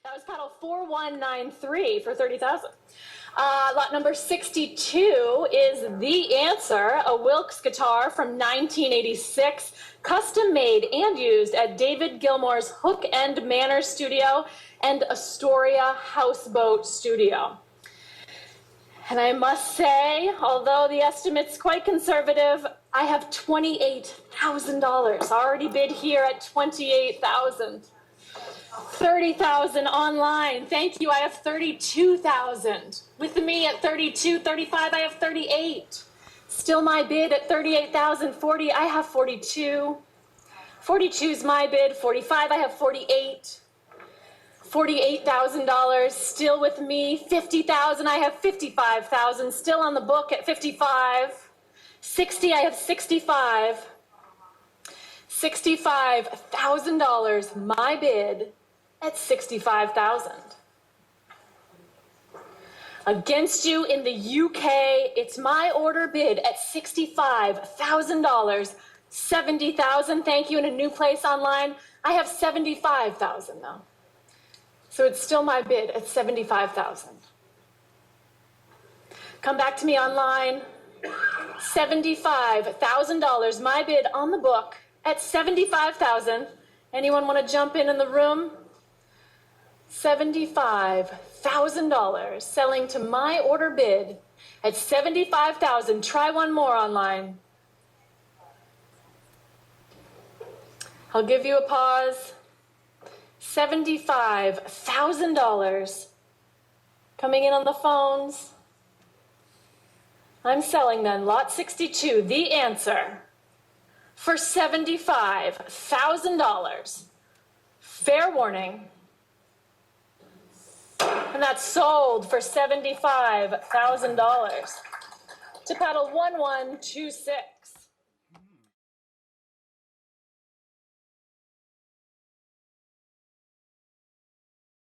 That was paddle 4193 for 30,000. Lot number 62 is The Answer, a Wilkes guitar from 1986, custom made and used at David Gilmour's Hook and Manor Studio and Astoria Houseboat Studio. And I must say, although the estimate's quite conservative, I have $28,000 already bid here at $28,000. 30,000 online. Thank you. I have 32,000. With me at 32, 35, I have 38. Still my bid at 38,000. 40, I have 42. 42 is my bid. 45, I have 48. $48,000 still with me. 50,000, I have 55,000 still on the book at 55. 60, I have 65. $65,000, my bid at 65,000. Against you in the UK, it's my order bid at $65,000. 70,000, thank you, in a new place online. I have 75,000 though. So it's still my bid at 75,000. Come back to me online. $75,000, my bid on the book at 75,000. Anyone want to jump in the room? $75,000 selling to my order bid at 75,000. Try one more online. I'll give you a pause. $75,000 coming in on the phones. I'm selling then lot 62, The Answer, for $75,000. Fair warning. And that's sold for $75,000 to paddle 1126.